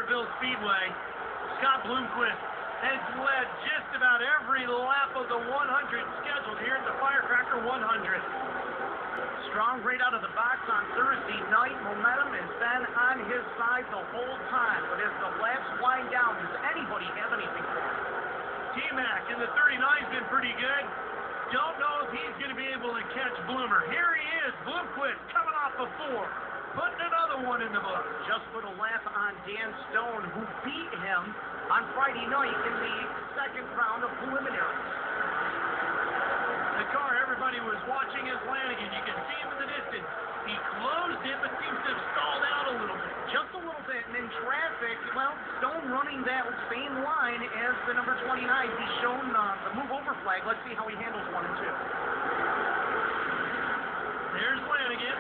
Learnerville Speedway. Scott Bloomquist has led just about every lap of the 100 scheduled here at the Firecracker 100. Strong right out of the box on Thursday night. Momentum has been on his side the whole time. But as the laps wind down, does anybody have anything for him? T-Mac in the 39's been pretty good. Don't know if he's going to be able to catch Bloomer. Here he is, Bloomquist coming off a 4. Putting another one in the book. Just put a lap on Dan Stone, who beat him on Friday night in the second round of preliminaries. The car everybody was watching is Lanigan. You can see him in the distance. He closed it, but seems to have stalled out a little bit. Just a little bit. And in traffic, well, Stone running that same line as the number 29. He's shown the move over flag. Let's see how he handles 1 and 2. There's Lanigan.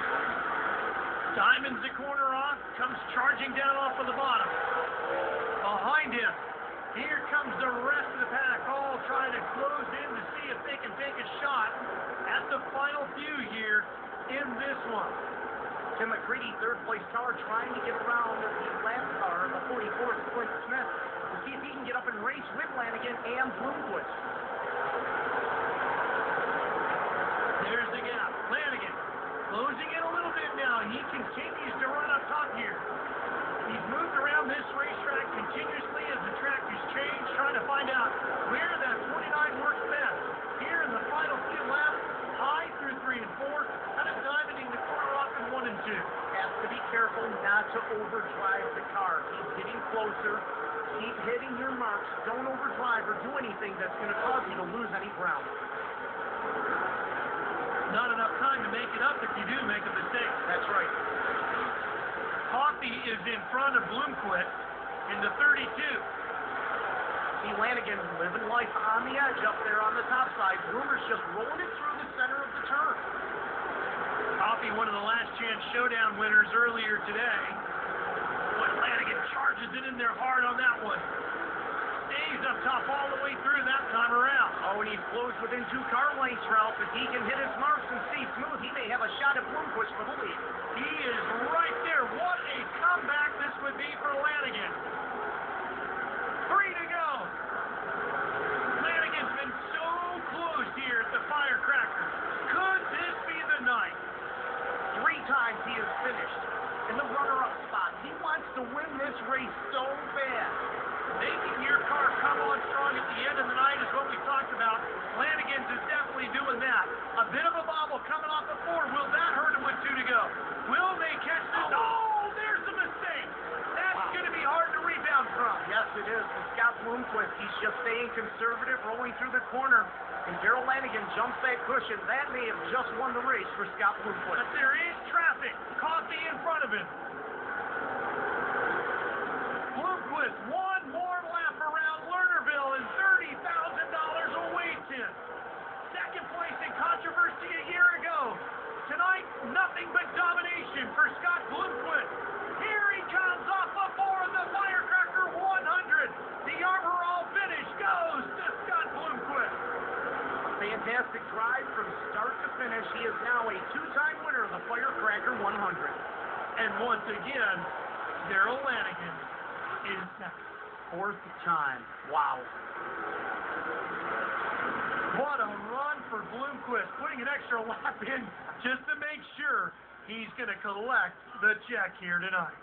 Diamonds the corner off, comes charging down off of the bottom. Behind him, here comes the rest of the pack, all trying to close in to see if they can take a shot at the final few here in this one. Tim McCready, third place car, trying to get around the lap car, the 44th, Clint Smith, to see if he can get up and race with Lanigan and Bloomquist. There's the gap. Lanigan closing in a little bit now. He continues to run up top here. He's moved around this racetrack continuously as the track has changed, trying to find out where that 29 works best. Here in the final few laps, high through 3 and 4, kind of diamonding the corner off in 1 and 2. Has to be careful not to overdrive the car. Keep getting closer. Keep hitting your marks. Don't overdrive or do anything that's going to cause you to lose any ground. Not enough time to make it up if you do make a mistake. That's right. Coffee is in front of Bloomquist in the 32. See Lanigan living life on the edge up there on the top side. Bloomer's just rolling it through the center of the turn. Coffee, one of the last chance showdown winners earlier today. But Lanigan charges it in there hard on that one. Stays up top all the way through that time around. Oh, and he flows within 2 car lengths, Ralph. If he can hit his marks and see smooth, he may have a shot at Bloomquist for the lead. He is right there. What a comeback this would be for Lanigan. 3 to go. Lanigan's been so close here at the Firecracker. Could this be the night? 3 times he has finished in the runner-up spot. He wants to win this race so bad. Making your car come on strong at the end of the night is what we talked about. Lanigan's is definitely doing that. A bit of a bobble coming off the 4. Will that hurt him with 2 to go? Will they catch this? Oh, there's a mistake. That's going to be hard to rebound from. Yes, it is. And Scott Bloomquist, he's just staying conservative, rolling through the corner. And Darrell Lanigan jumps that cushion. That may have just won the race for Scott Bloomquist. But there is traffic. Coffee in front of him. Bloomquist, one more lap around Learnerville and $30,000 awaits him. Second place in controversy a year ago. Tonight, nothing but domination for Scott Bloomquist. Here he comes off of 4 in the Firecracker 100. The Arbor All finish goes to Scott Bloomquist. Fantastic drive from start to finish. He is now a 2-time winner of the Firecracker 100. And once again, Darrell Lanigan is 4th time. Wow. What a run for Bloomquist, putting an extra lap in just to make sure he's going to collect the check here tonight.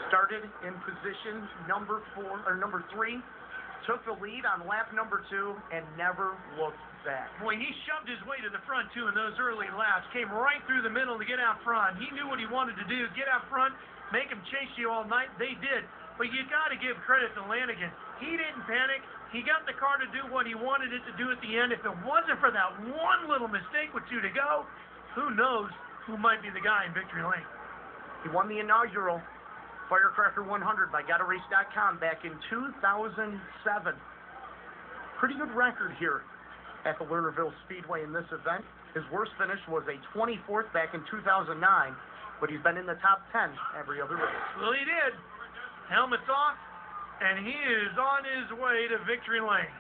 Started in position number 3, took the lead on lap number 2, and never looked back. Boy, he shoved his way to the front, too, in those early laps. Came right through the middle to get out front. He knew what he wanted to do, get out front, make them chase you all night. They did. But you got to give credit to Lanigan. He didn't panic. He got the car to do what he wanted it to do at the end. If it wasn't for that one little mistake with 2 to go, who knows who might be the guy in victory lane. He won the inaugural Firecracker 100 by GottaRace.com back in 2007. Pretty good record here at the Learnerville Speedway in this event. His worst finish was a 24th back in 2009. But he's been in the top 10 every other race. Well, he did. Helmet's off, and he is on his way to victory lane.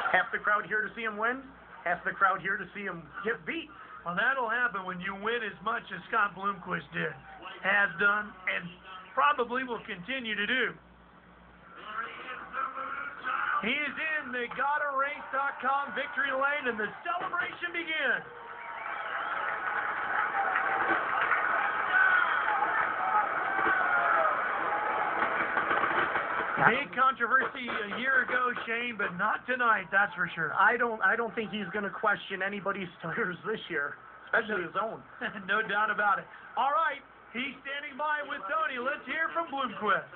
Half the crowd here to see him win, half the crowd here to see him get beat. Well, that'll happen when you win as much as Scott Bloomquist did, has done, and probably will continue to do. He is in the GottaRace.com victory lane, and the celebration begins. Big controversy a year ago, Shane, but not tonight, that's for sure. I don't think he's going to question anybody's tires this year, especially his own. No doubt about it. All right, he's standing by with Tony. Let's hear from Bloomquist.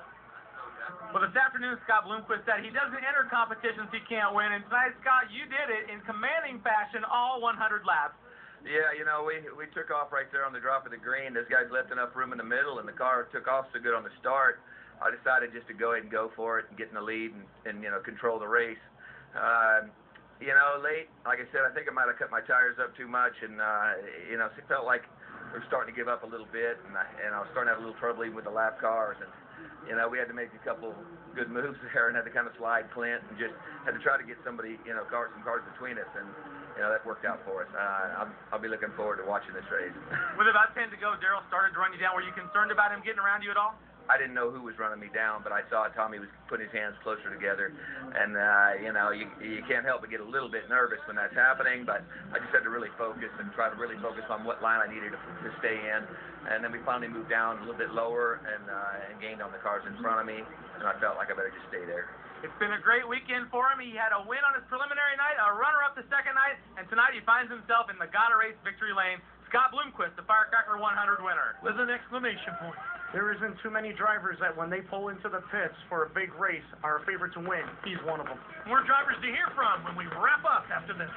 Well, this afternoon, Scott Bloomquist said he doesn't enter competitions he can't win, and tonight, Scott, you did it in commanding fashion, all 100 laps. Yeah, you know, we took off right there on the drop of the green. Those guys left enough room in the middle, and the car took off so good on the start. I decided just to go ahead and go for it and get in the lead and you know, control the race. You know, late, like I said, I think I might have cut my tires up too much, and you know, it felt like we were starting to give up a little bit, and I was starting to have a little trouble even with the lap cars, and you know, we had to make a couple good moves there and had to kind of slide Clint and just had to try to get somebody, you know, some cars between us, and you know, that worked out for us. I'll be looking forward to watching this race. With about 10 to go, Darrell started to run you down. Were you concerned about him getting around you at all? I didn't know who was running me down, but I saw Tommy was putting his hands closer together, and you know, you can't help but get a little bit nervous when that's happening, but I just had to really focus and try to really focus on what line I needed to stay in, and then we finally moved down a little bit lower and gained on the cars in front of me, and I felt like I better just stay there. It's been a great weekend for him. He had a win on his preliminary night, a runner-up the second night, and tonight he finds himself in the Gotta Race victory lane. Scott Bloomquist, the Firecracker 100 winner. With an exclamation point. There isn't too many drivers that when they pull into the pits for a big race are a favorite to win. He's one of them. More drivers to hear from when we wrap up after this.